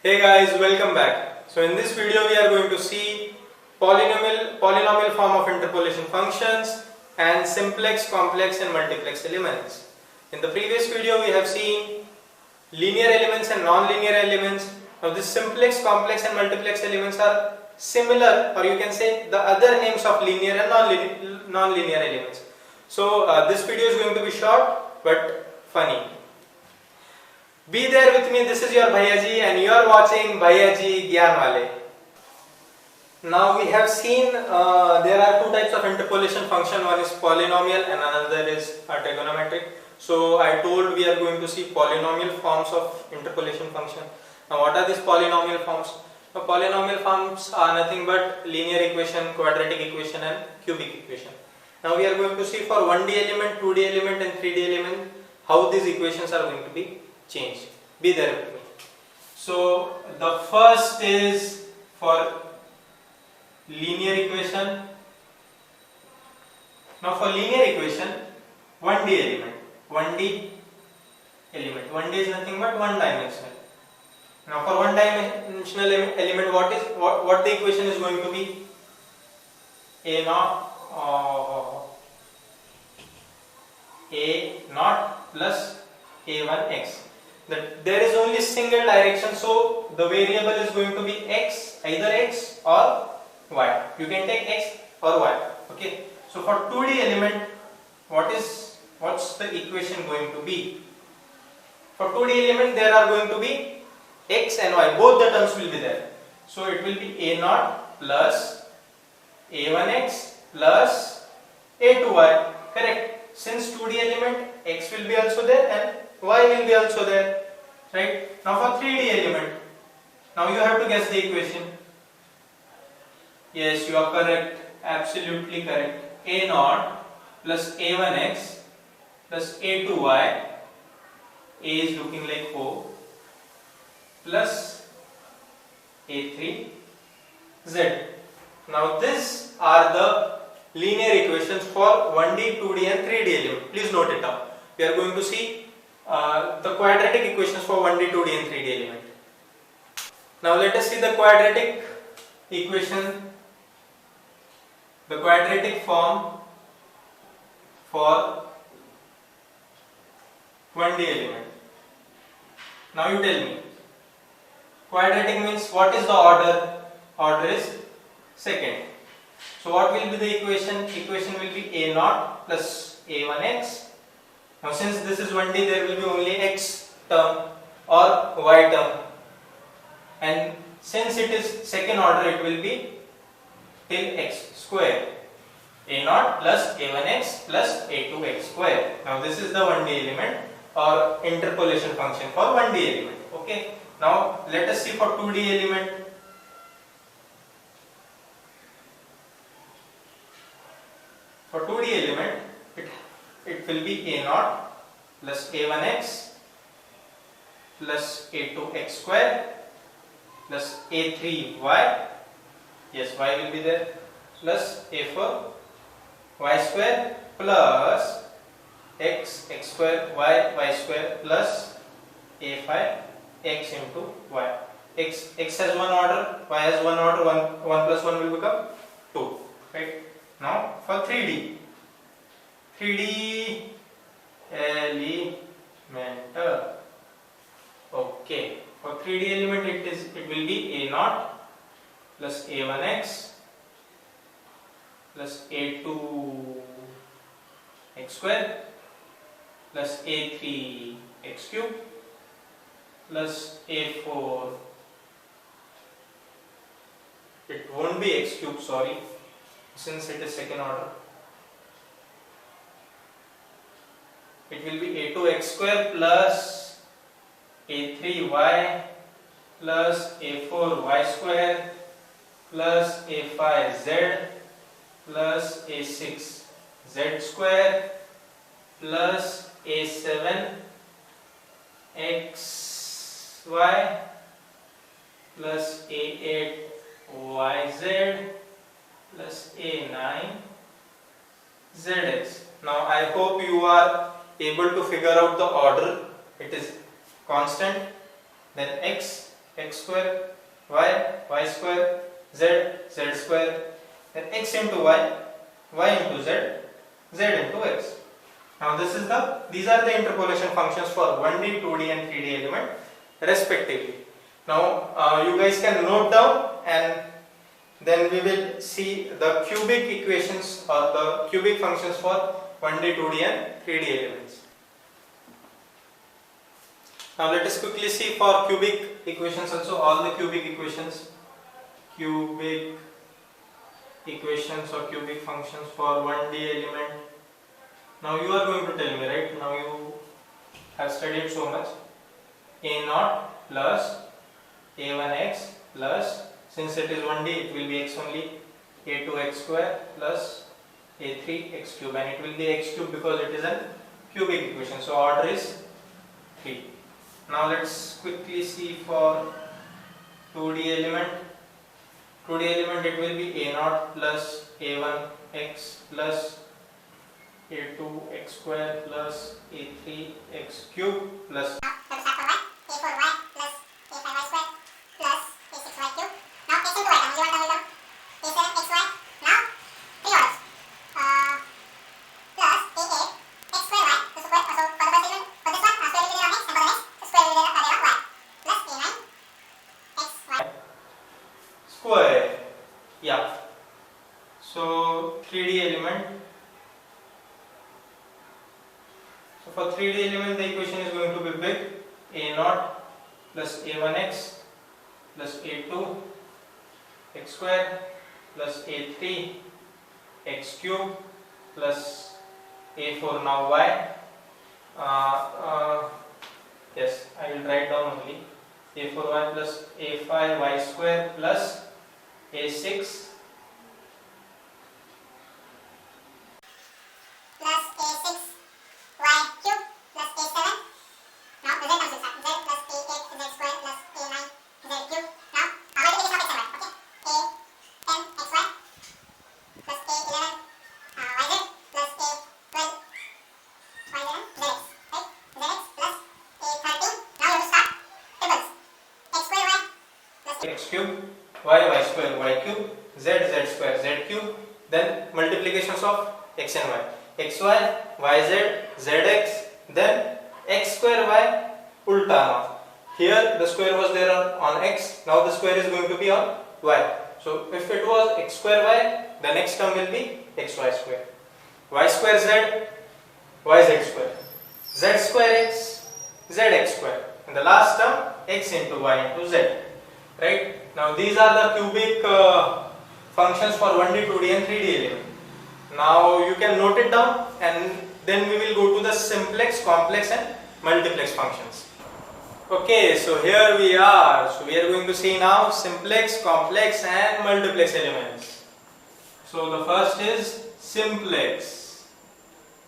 Hey guys, welcome back. So in this video we are going to see polynomial form of interpolation functions and simplex, complex and multiplex elements. In the previous video we have seen linear elements and non-linear elements. Now this simplex, complex and multiplex elements are similar, or you can say the other names of linear and non-linear elements. So this video is going to be short but funny. Be there with me. This is your Bhaiyaji and you are watching Bhaiyaji Gyan Wale. Now we have seen there are two types of interpolation function. One is polynomial and another is trigonometric. So I told we are going to see polynomial forms of interpolation function. Now what are these polynomial forms? Now polynomial forms are nothing but linear equation, quadratic equation and cubic equation. Now we are going to see for 1D element, 2D element and 3D element how these equations are going to be changed. Be there with me. So the first is for linear equation. Now for linear equation, 1D element. 1D element. 1D is nothing but one dimensional. Now for one dimensional element, what the equation is going to be? A naught plus a1x. There is only single direction, so the variable is going to be x, either x or y. You can take x or y. Okay. So for 2D element, what's the equation going to be? For 2D element, there are going to be x and y. Both the terms will be there. So it will be a naught plus a1x plus a2y. Correct. Since 2D element, x will be also there and y will be also there, right? Now for 3D element, now you have to guess the equation. Yes, you are correct, absolutely correct. A naught plus a1x plus a2y, a is looking like 4, plus a3z. Now these are the linear equations for 1D, 2D and 3D element. Please note it down. We are going to see the quadratic equations for 1D, 2D and 3D element. Now let us see the quadratic equation, the quadratic form for 1D element. Now you tell me, quadratic means what is the order? Order is second. So what will be the equation? Equation will be a naught plus a1x. Now since this is 1D, there will be only x term or y term, and since it is second order, it will be till x square. A naught plus a1x plus a2x square. Now this is the 1D element or interpolation function for 1D element. Okay. Now let us see for 2D element. For 2D element, it will be a naught plus a1x plus a2x square plus a3y, yes, y will be there, plus a4 y square plus x square y square plus a5 x into y. X has one order, y has one order, 1 plus 1 will become 2, right? Now for 3D element. Okay, for 3D element it will be a naught plus a1x plus a2x square plus a3x cube plus a4. It won't be x cube, sorry, since it is second order. It will be a2x square plus a3y plus a4y square plus a5z plus a6z square plus a7xy plus a8yz plus a9zx. Now I hope you are able to figure out the order. It is constant, then x, x square, y square, z square, then x into y into z into x. Now these are the interpolation functions for 1D, 2D and 3D element respectively. Now you guys can note down, and then we will see the cubic equations or the cubic functions for 1D, 2D and 3D elements. Now let us quickly see for cubic equations also, all the cubic equations or cubic functions for 1D element. Now you are going to tell me, right? Now you have studied so much. A0 plus a1x plus, since it is 1D, it will be x only, a2x square plus a3x cube, and it will be x cube because it is a cubic equation. So order is 3. Now let's quickly see for 2D element. 2D element, it will be a0 plus a1x plus a2x square plus a3x cube plus square. Yeah. So 3D element. So for 3D element, the equation is going to be big. A0 plus a1x plus a2 x square plus a3 x cube plus a4 now y. Yes, I will write down only a4y plus a5y square plus a6 x cube, y square y cube, z square z cube, then multiplications of x and y, xy, yz, zx, then x square y ulta. Now here the square was there on x, now the square is going to be on y. So if it was x square y, the next term will be xy square, y square z, yz square, z square x, zx square, and the last term x into y into z. Right? Now these are the cubic functions for 1D, 2D and 3D element. Now you can note it down, and then we will go to the simplex, complex and multiplex functions. Okay, so here we are. So we are going to see now simplex, complex and multiplex elements. So the first is simplex.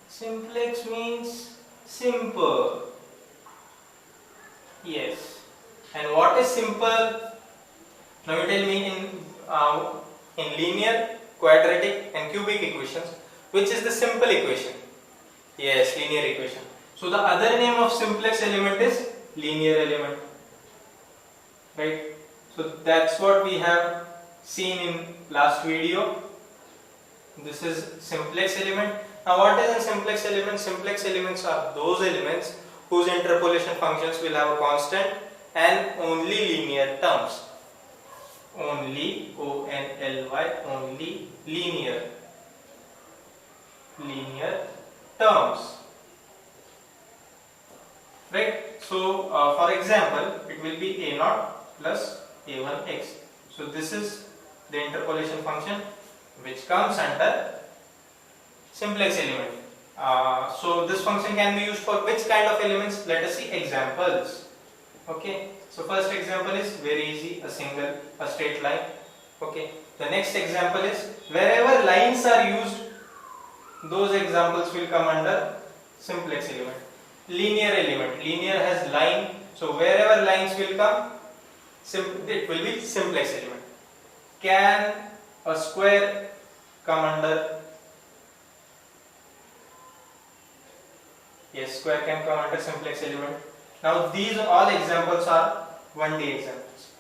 Simplex means simple. Yes. And what is simple? Now you tell me in linear, quadratic and cubic equations, which is the simple equation? Yes, linear equation. So the other name of simplex element is linear element. Right? So that's what we have seen in last video. This is simplex element. Now what is a simplex element? Simplex elements are those elements whose interpolation functions will have a constant and only linear terms. Only, O-N-L-Y, only linear terms. Right? So for example, it will be a0 plus a1x. So this is the interpolation function which comes under simplex element. So this function can be used for which kind of elements? Let us see examples. Okay, so first example is very easy, a straight line. Okay, the next example is wherever lines are used, those examples will come under simplex element. Linear element, linear has line, so wherever lines will come, it will be simplex element. Can a square come under? Yes, square can come under simplex element. Now these all examples are 1D examples.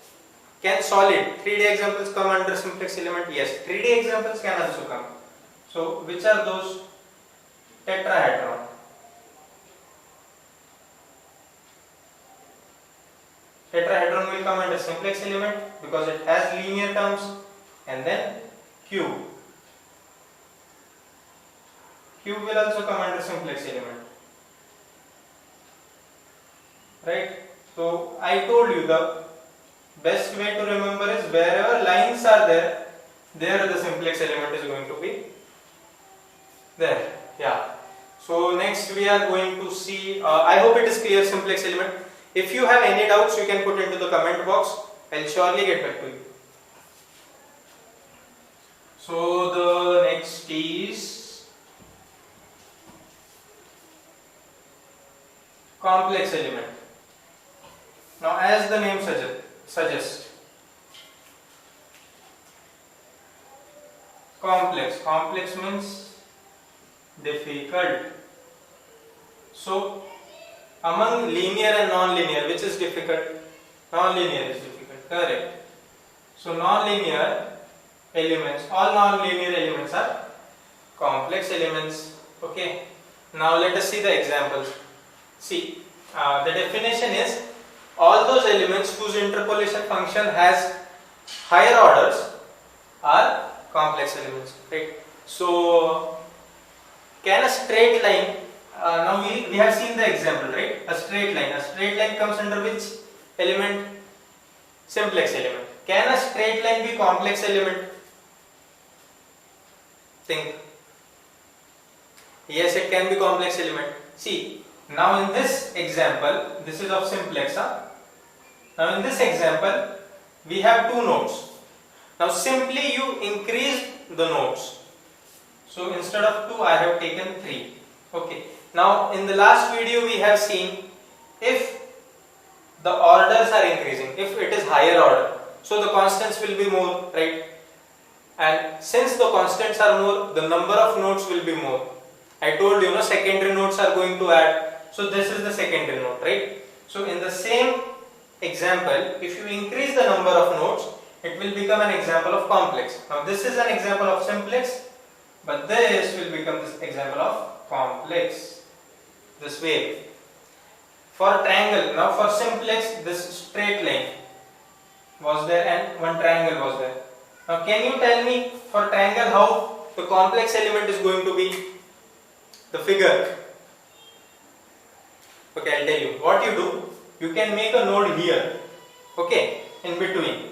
Can solid 3D examples come under simplex element? Yes, 3D examples can also come. So which are those? Tetrahedron. Tetrahedron will come under simplex element because it has linear terms, and then cube. Cube will also come under simplex element. Right? So I told you the best way to remember is wherever lines are there, there the simplex element is going to be there. Yeah. So next we are going to see, I hope it is clear, simplex element. If you have any doubts, you can put into the comment box. I'll surely get back to you. So the next is complex element. Now as the name suggests, complex means difficult. So among linear and non-linear, which is difficult? Non-linear is difficult, correct. So non-linear elements, all non-linear elements are complex elements. Okay. Now let us see the examples. See, the definition is all those elements whose interpolation function has higher orders are complex elements. Right. So can a straight line, now we have seen the example, right? A straight line comes under which element? Simplex element. Can a straight line be complex element? Think. Yes, it can be complex element. See, now in this example, this is of simplex. Now in this example, we have two nodes. Now simply you increase the nodes. So instead of 2, I have taken 3. Okay. Now in the last video we have seen if the orders are increasing, if it is higher order, so the constants will be more, right? And since the constants are more, the number of nodes will be more. I told you, secondary nodes are going to add. So this is the secondary node, right? So in the same example, if you increase the number of nodes, it will become an example of complex. Now this is an example of simplex, but this will become this example of complex. This way. For triangle, now for simplex, this straight line was there and one triangle was there. Now can you tell me for triangle how the complex element is going to be? The figure. Okay, I'll tell you. What you do, you can make a node here, okay, in between.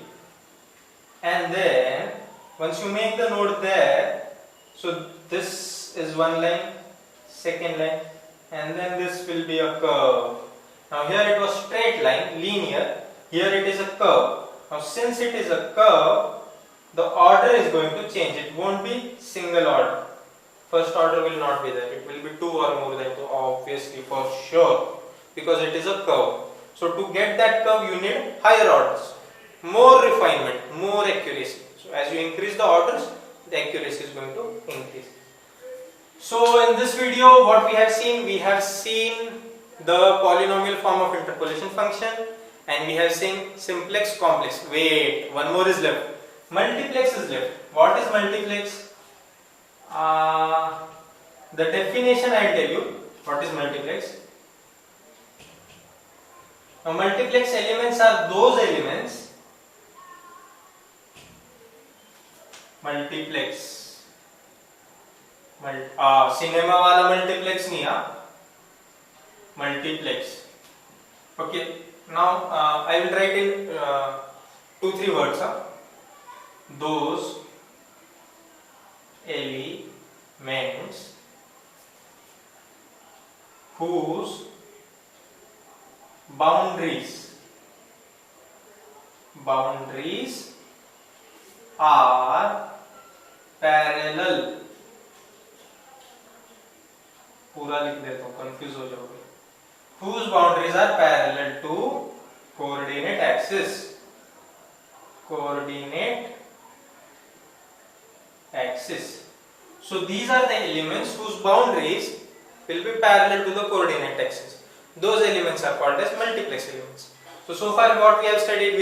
And then, once you make the node there, so this is one line, second line, and then this will be a curve. Now here it was straight line, linear, here it is a curve. Now since it is a curve, the order is going to change. It won't be single order. First order will not be there. It will be 2 or more than 2, obviously, for sure, because it is a curve. So to get that curve, you need higher orders, more refinement, more accuracy. So as you increase the orders, the accuracy is going to increase. So in this video, what we have seen the polynomial form of interpolation function, and we have seen simplex, complex. Wait, one more is left. Multiplex is left. What is multiplex? The definition I will tell you. What is multiplex? Now multiplex elements are those elements. Multiplex. Cinema wala multiplex nahi multiplex. Okay. Now I will write in 2-3 words. Those elements whose boundaries are parallel. पूरा लिख देता हूँ, confuse हो जाओगे. Whose boundaries are parallel to coordinate axis. So these are the elements whose boundaries will be parallel to the coordinate axis. Those elements are called as multiplex elements. So far what we have studied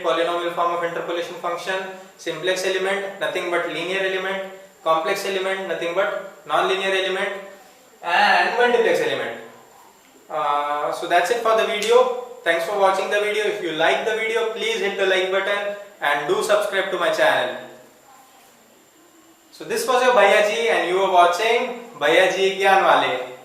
polynomial form of interpolation function, simplex element, nothing but linear element, complex element, nothing but non-linear element, and multiplex element. So that's it for the video. Thanks for watching the video. If you like the video, please hit the like button and do subscribe to my channel. So this was your Bhaiya Ji and you were watching Bhaiya Ji Gyan Wale.